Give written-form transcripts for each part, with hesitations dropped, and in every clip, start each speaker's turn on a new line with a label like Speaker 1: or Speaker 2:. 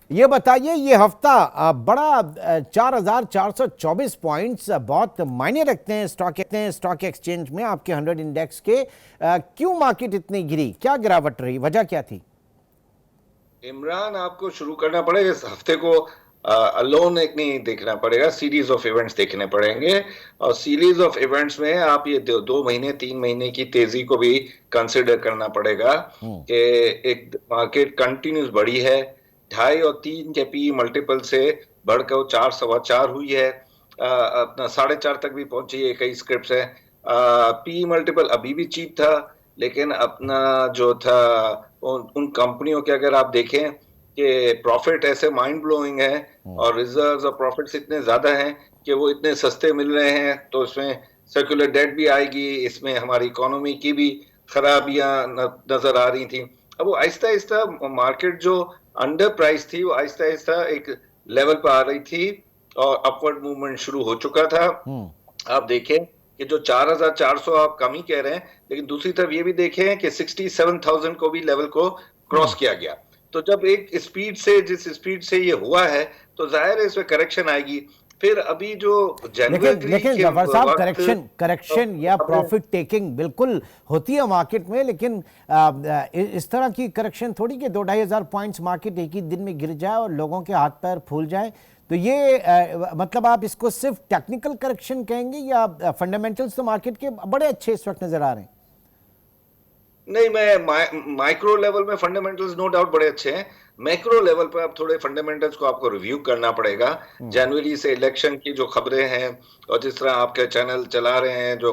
Speaker 1: ये बताइए, ये हफ्ता बड़ा 4,424 पॉइंट्स बहुत मायने रखते हैं स्टॉक एक्सचेंज में आपके 100 इंडेक्स के। क्यों मार्केट इतनी गिरी, क्या गिरावट रही, वजह क्या थी?
Speaker 2: इमरान, आपको शुरू करना पड़ेगा इस हफ्ते को। अलोन एक नहीं देखना पड़ेगा, सीरीज ऑफ इवेंट्स देखने पड़ेंगे। और सीरीज ऑफ इवेंट्स में आप ये 2 महीने 3 महीने की तेजी को भी कंसिडर करना पड़ेगा
Speaker 1: हम्म।
Speaker 2: कि एक मार्केट कंटिन्यूस बढ़ी है। 2.5 और 3 के पी मल्टीपल से बढ़कर 4 सवा 4 हुई है। अपना 4.5 तक भी पहुंची है, कई स्क्रिप्ट है। पी मल्टीपल अभी भी चीप था, लेकिन अपना जो था उन कंपनियों के अगर आप देखें कि प्रॉफिट ऐसे माइंड ब्लोइंग है और रिजर्व्स और प्रॉफिट्स इतने ज्यादा हैं कि वो इतने सस्ते मिल रहे हैं, तो इसमें सर्कुलर डेट भी आएगी, इसमें हमारी इकोनॉमी की भी खराबियां नजर आ रही थी। अब वो आहिस्ता आहिस्ता मार्केट जो अंडर प्राइस थी वो आहिस्ता आहिस्ता एक लेवल पर आ रही थी और अपवर्ड मूवमेंट शुरू हो चुका था। आप देखें कि जो 4,400 आप कम ही कह रहे हैं, लेकिन दूसरी तरफ ये भी देखें कि 67,000 को भी लेवल को क्रॉस किया गया। तो जब एक स्पीड से, जिस स्पीड से ये हुआ है, तो जाहिर है इसमें करेक्शन आएगी। फिर अभी जो
Speaker 1: लेकिन
Speaker 2: जनवरी
Speaker 1: लेकिन
Speaker 2: के
Speaker 1: जफर साहब,
Speaker 2: वक्त
Speaker 1: करेक्शन या प्रॉफिट टेकिंग बिल्कुल होती है मार्केट में, लेकिन इस तरह की करेक्शन थोड़ी कि 2-2.5 हजार पॉइंट्स मार्केट एक ही दिन में गिर जाए और लोगों के हाथ पैर फूल जाए। तो ये मतलब आप इसको सिर्फ टेक्निकल करेक्शन कहेंगे या फंडामेंटल्स तो मार्केट के बड़े अच्छे इस वक्त नजर आ रहे हैं?
Speaker 2: नहीं, मैं माइक्रो लेवल में फंडामेंटल्स नो डाउट बड़े अच्छे हैं। मैक्रो लेवल पर अब थोड़े फंडामेंटल्स को आपको रिव्यू करना पड़ेगा। जनवरी से इलेक्शन की जो खबरें हैं और जिस तरह आपके चैनल चला रहे हैं, जो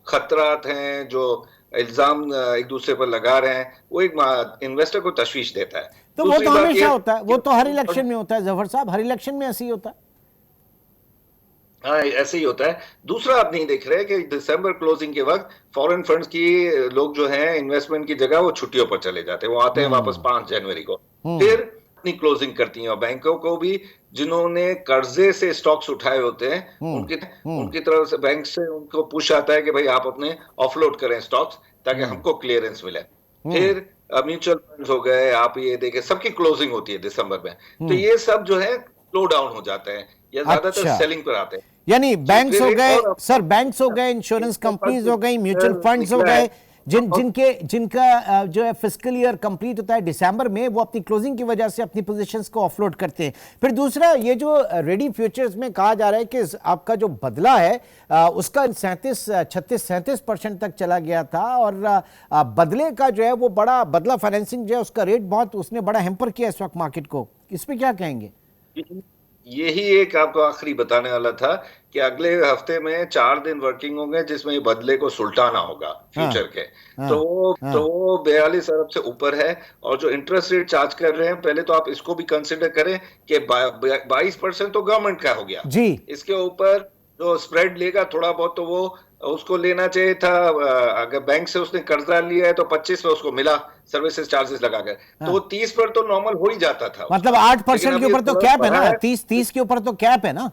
Speaker 2: खतरात हैं, जो इल्जाम एक दूसरे पर लगा रहे हैं, वो एक इन्वेस्टर को तशवीश देता है।
Speaker 1: तो वो
Speaker 2: दूसरी
Speaker 1: तो
Speaker 2: बात
Speaker 1: हमेशा
Speaker 2: ये
Speaker 1: होता है, वो तो हर इलेक्शन में होता है जफर साहब, हर इलेक्शन में ऐसे ही होता है।
Speaker 2: हाँ, ऐसे ही होता है। दूसरा आप नहीं देख रहे कि दिसंबर क्लोजिंग के वक्त फॉरेन फंड्स की लोग जो हैं इन्वेस्टमेंट की जगह वो छुट्टियों पर चले जाते हैं, वो आते हैं वापस 5 जनवरी को, फिर अपनी क्लोजिंग करती हैं। और बैंकों को भी, जिन्होंने कर्जे से स्टॉक्स उठाए होते हैं, उनकी उनकी तरफ से बैंक से उनको पुश आता है कि भाई आप अपने ऑफलोड करें स्टॉक्स, ताकि हमको क्लियरेंस मिले। फिर म्यूचुअल फंड्स हो गए, आप ये देखें सबकी क्लोजिंग होती है दिसंबर में, तो ये सब जो है स्लो डाउन हो जाते हैं या ज्यादातर
Speaker 1: अच्छा,
Speaker 2: सेलिंग पर आते हैं।
Speaker 1: यानी
Speaker 2: जी,
Speaker 1: बैंक्स
Speaker 2: फिर
Speaker 1: हो
Speaker 2: एक
Speaker 1: गए
Speaker 2: और
Speaker 1: सर, बैंक्स हो गए, इंश्योरेंस कंपनीज हो गई, म्यूचुअल फंड्स हो
Speaker 2: निकला है।
Speaker 1: गए, जिनका जो है फिस्कल ईयर कंप्लीट होता है दिसंबर में, वो अपनी क्लोजिंग की वजह से अपनी पोजीशंस को ऑफलोड करते हैं। फिर दूसरा, ये जो रेडी फ्यूचर्स में कहा जा रहा है कि आपका जो बदला है उसका 36-37% तक चला गया था, और बदले का जो है वो बड़ा बदला फाइनेंसिंग जो है उसका रेट बहुत, उसने बड़ा हेम्पर किया इस वक्त मार्केट को। इस पर क्या कहेंगे?
Speaker 2: यही एक आपको आखिरी बताने वाला था कि अगले हफ्ते में 4 दिन वर्किंग होंगे जिसमें बदले को सुलटाना होगा
Speaker 1: हाँ,
Speaker 2: फ्यूचर के।
Speaker 1: हाँ,
Speaker 2: तो 42 अरब से ऊपर है। और जो इंटरेस्ट रेट चार्ज कर रहे हैं, पहले तो आप इसको भी कंसिडर करें कि 22% तो गवर्नमेंट का हो गया।
Speaker 1: जी।
Speaker 2: इसके ऊपर जो स्प्रेड लेगा थोड़ा बहुत, तो वो उसको लेना चाहिए था। अगर बैंक से उसने कर्जा लिया है तो 25 में उसको मिला सर्विसेज चार्जेस लगाकर, तो वो 30 पर तो नॉर्मल हो ही जाता था
Speaker 1: मतलब
Speaker 2: उसका। लेकिन
Speaker 1: 8% के
Speaker 2: अब ये
Speaker 1: ऊपर तो
Speaker 2: थोड़ा
Speaker 1: कैप है
Speaker 2: बढ़ा
Speaker 1: ना,
Speaker 2: है।
Speaker 1: 30 के ऊपर तो कैप है ना।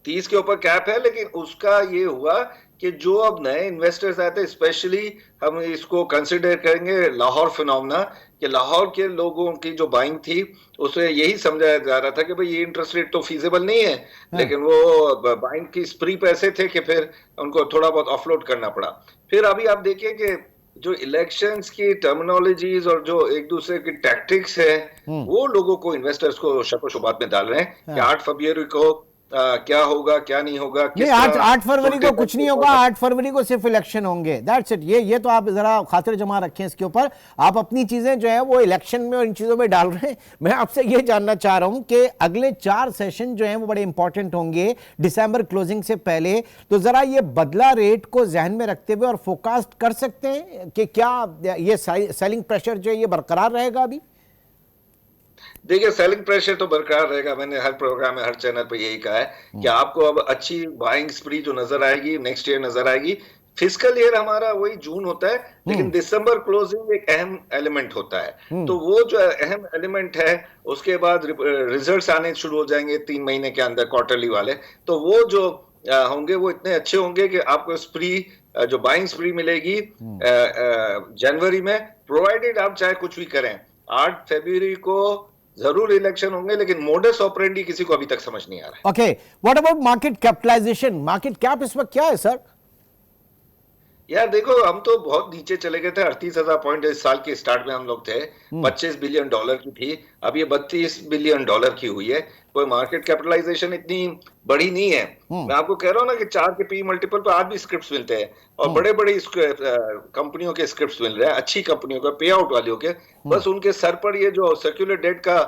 Speaker 2: 30 के ऊपर कैप है, लेकिन उसका ये हुआ कि जो अब नए इन्वेस्टर्स आते हैं, स्पेशली हम इसको कंसिडर करेंगे लाहौर फिनोमेना, कि लाहौर के लोगों की जो बाइंग थी उसे यही समझाया जा रहा था कि भाई ये इंटरेस्ट रेट तो फीजेबल नहीं है, लेकिन वो बाइंग की स्प्री पैसे थे कि फिर उनको थोड़ा बहुत ऑफलोड करना पड़ा। फिर अभी आप देखिए कि जो इलेक्शंस की टर्मिनोलॉजीज और जो एक दूसरे की टैक्टिक्स है, वो लोगों को, इन्वेस्टर्स को शक व शुबात में डाल रहे हैं कि 8 फरवरी को क्या होगा क्या नहीं होगा,
Speaker 1: नहीं,
Speaker 2: किस
Speaker 1: 8
Speaker 2: तरह
Speaker 1: फरवरी
Speaker 2: उल्टे
Speaker 1: को कुछ नहीं होगा, 8 फरवरी को सिर्फ इलेक्शन होंगे, दैट्स इट। ये तो आप जरा खातिर जमा रखें इसके ऊपर। आप अपनी चीजें जो है वो इलेक्शन में और इन चीजों में डाल रहे हैं। मैं आपसे ये जानना चाह रहा हूं कि अगले 4 सेशन जो हैं वो बड़े इंपॉर्टेंट होंगे दिसंबर क्लोजिंग से पहले, तो जरा ये बदला रेट को जहन में रखते हुए और फोरकास्ट कर सकते हैं कि क्या ये सेलिंग प्रेशर जो है ये बरकरार रहेगा अभी?
Speaker 2: देखिए, सेलिंग प्रेशर तो बरकरार रहेगा। मैंने हर प्रोग्राम में, हर चैनल पे यही कहा है कि आपको अब अच्छी बाइंग स्प्री जो नजर आएगी नेक्स्ट ईयर नजर आएगी। फिस्कल ईयर हमारा वही जून होता है, लेकिन दिसंबर क्लोजिंग एक अहम एलिमेंट होता है। तो वो जो अहम एलिमेंट है, उसके बाद रिजल्ट्स आने शुरू हो जाएंगे 3 महीने के अंदर, क्वार्टरली वाले। तो वो जो होंगे वो इतने अच्छे होंगे कि आपको स्प्री, जो बाइंग स्प्री मिलेगी जनवरी में, प्रोवाइडेड आप चाहे कुछ भी करें। 8 फरवरी को जरूर इलेक्शन होंगे, लेकिन मोडस ऑपरेंडी किसी को अभी तक समझ नहीं आ रहा है।
Speaker 1: Okay, what about market capitalization? Market cap इस वक्त क्या है सर?
Speaker 2: यार देखो, हम तो बहुत नीचे चले गए थे। 38,000 पॉइंट इस साल के स्टार्ट में हम लोग थे। 25 बिलियन डॉलर की थी, अब ये 32 बिलियन डॉलर की हुई है। कोई मार्केट कैपिटलाइजेशन इतनी बड़ी नहीं है। मैं आपको कह रहा हूँ ना कि 4 के पी मल्टीपल पर आज भी स्क्रिप्ट्स मिलते हैं, और बड़े बड़े कंपनियों के स्क्रिप्ट्स मिल रहे हैं, अच्छी कंपनियों का, पे आउट वालों के। बस उनके सर पर ये जो सर्कुलर डेट का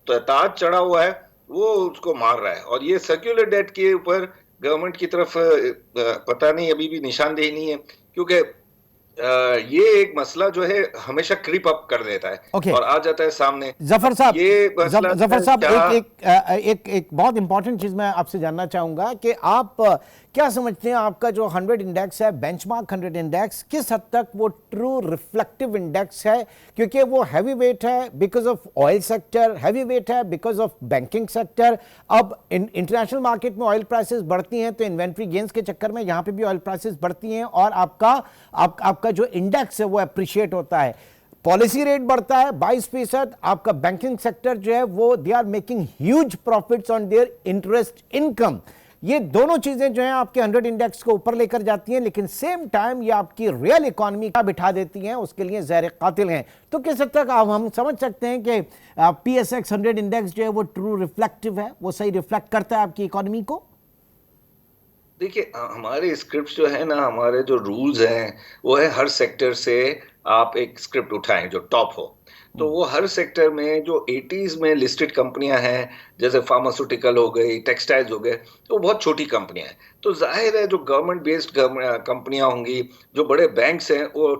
Speaker 2: ताज चढ़ा हुआ है वो उसको मार रहा है, और ये सर्कुलर डेट के ऊपर गवर्नमेंट की तरफ पता नहीं अभी भी निशानदेही नहीं है, क्योंकि ये एक मसला जो है हमेशा क्रीप अप कर देता है
Speaker 1: Okay.
Speaker 2: और आ जाता है सामने।
Speaker 1: जफर साहब,
Speaker 2: ये मसला
Speaker 1: जफर साहब,
Speaker 2: क्या-
Speaker 1: एक बहुत इंपॉर्टेंट चीज मैं आपसे जानना चाहूंगा कि आप क्या समझते हैं, आपका जो 100 इंडेक्स है, बेंचमार्क 100 इंडेक्स, किस हद तक वो ट्रू रिफ्लेक्टिव इंडेक्स है? क्योंकि वो हैवी वेट है because of oil sector, heavy weight है बिकॉज ऑफ बैंकिंग सेक्टर। अब इंटरनेशनल मार्केट में ऑयल प्राइसेस बढ़ती हैं तो इन्वेंट्री गेन्स के चक्कर में यहाँ पे भी ऑयल प्राइसेस बढ़ती हैं, और आपका जो इंडेक्स है वो अप्रिशिएट होता है। पॉलिसी रेट बढ़ता है 22%, आपका बैंकिंग सेक्टर जो है वो they are making huge profits on their interest income. ये दोनों चीजें जो हैं आपके 100 इंडेक्स को ऊपर लेकर जाती हैं, लेकिन सेम टाइम ये आपकी रियल इकोनॉमी का बिठा देती हैं, उसके लिए जहर कातिल हैं। तो किस हद तक हम समझ सकते हैं कि PSX 100 इंडेक्स जो है वो ट्रू रिफ्लेक्टिव है, वो सही रिफ्लेक्ट करता है आपकी इकोनॉमी को?
Speaker 2: देखिए, हमारे स्क्रिप्ट जो है ना, हमारे जो रूल्स हैं वो है हर सेक्टर से आप एक स्क्रिप्ट उठाएं जो टॉप हो। तो वो हर सेक्टर में जो 80s में लिस्टेड कंपनियां हैं, जैसे फार्मास्यूटिकल हो गई, टेक्सटाइल्स हो गए, तो वो बहुत छोटी कंपनियां हैं। तो जाहिर है जो गवर्नमेंट बेस्ड कंपनियां होंगी, जो बड़े बैंक्स हैं, वो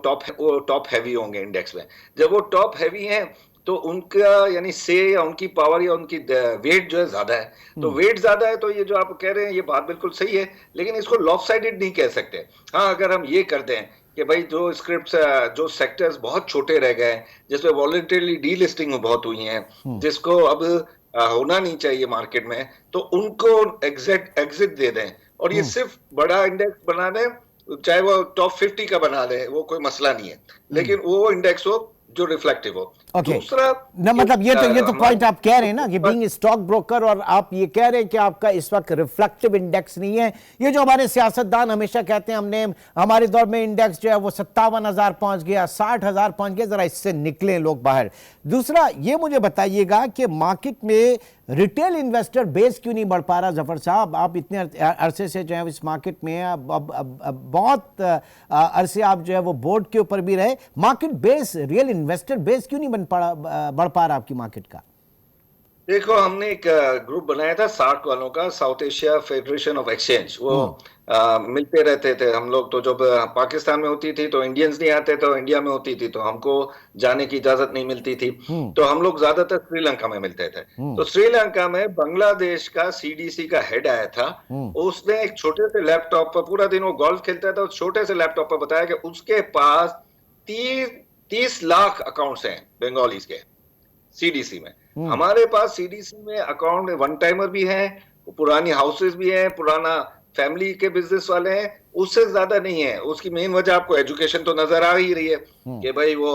Speaker 2: टॉप हैवी होंगे इंडेक्स में। जब वो टॉप हैवी हैं तो उनका यानी से या उनकी पावर या उनकी वेट जो है ज्यादा है। तो वेट ज्यादा है तो ये जो आप कह रहे हैं ये बात बिल्कुल सही है, लेकिन इसको लॉपसाइडेड नहीं कह सकते। हाँ, अगर हम ये कर दें कि भाई जो स्क्रिप्ट्स, जो सेक्टर्स बहुत छोटे रह गए, जिसमें वॉलंटरली डीलिस्टिंग बहुत हुई हैं, जिसको अब होना नहीं चाहिए मार्केट में, तो उनको एग्जिट दे दें, और ये सिर्फ बड़ा इंडेक्स बना दें, चाहे वो टॉप 50 का बना दें, वो कोई मसला नहीं है, लेकिन वो इंडेक्स हो जो रिफ्लेक्टिव हो।
Speaker 1: ओके,
Speaker 2: दूसरा
Speaker 1: ना मतलब ये तो पॉइंट आप कह रहे हैं ना कि बीइंग स्टॉक ब्रोकर, और आप ये कह रहे हैं कि आपका इस वक्त रिफ्लेक्टिव इंडेक्स नहीं है। ये जो हमारे सियासतदान हमेशा कहते हैं हमने हमारे दौर में इंडेक्स जो है वो 57,000 पहुंच गया, 60,000 पहुंच गया, जरा इससे निकले लोग बाहर। दूसरा ये मुझे बताइएगा कि मार्केट में रिटेल इन्वेस्टर बेस क्यों नहीं बढ़ पा रहा? जफर साहब, आप इतने अरसे से जो है इस मार्केट में, अब बहुत अरसे आप जो है वो बोर्ड के ऊपर भी रहे, market base, real investor base क्यों नहीं बढ़ पा रहा आपकी मार्केट का?
Speaker 2: देखो, हमने एक ग्रुप बनाया था सार्क वालों का, south Asia federation of exchange. वो मिलते रहते थे हम लोग। तो जब पाकिस्तान में होती थी तो इंडियंस नहीं आते, तो इंडिया में होती थी तो हमको जाने की इजाजत नहीं मिलती थी, तो हम लोग ज्यादातर श्रीलंका में मिलते थे। तो श्रीलंका में बांग्लादेश का CDC का हेड आया था। उसने एक छोटे से लैपटॉप पर, पूरा दिन वो गोल्फ खेलता था, उस छोटे से लैपटॉप पर बताया कि उसके पास 30 लाख अकाउंट्स हैं बंगालीज के CDC में। हमारे पास CDC में अकाउंट वन टाइमर भी हैं, पुरानी हाउसेस भी हैं, पुराना फैमिली के बिजनेस वाले हैं, उससे ज्यादा नहीं है। उसकी मेन वजह आपको एजुकेशन तो नजर आ ही रही है कि भाई वो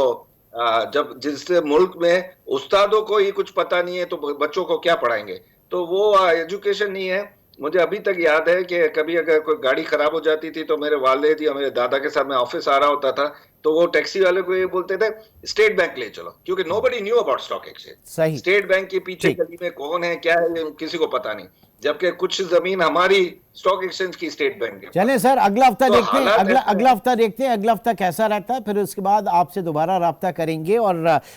Speaker 2: जब जिस मुल्क में उस्तादों को ही कुछ पता नहीं है तो बच्चों को क्या पढ़ाएंगे, तो वो एजुकेशन नहीं है। मुझे अभी तक याद है कि कभी अगर कोई गाड़ी खराब हो जाती थी तो मेरे वालिद या मेरे दादा के साथ मैं ऑफिस आ रहा होता था, तो वो टैक्सी वाले को ये बोलते थे स्टेट बैंक ले चलो, क्योंकि nobody knew about stock exchange. State bank के पीछे गली में कौन है, क्या है, किसी को पता नहीं, जबकि कुछ जमीन हमारी स्टॉक एक्सचेंज की स्टेट बैंक है।
Speaker 1: चलें सर, अगला हफ्ता देखते हैं, अगला हफ्ता देखते हैं अगला हफ्ता कैसा रहता है, फिर उसके बाद आपसे दोबारा राब्ता करेंगे और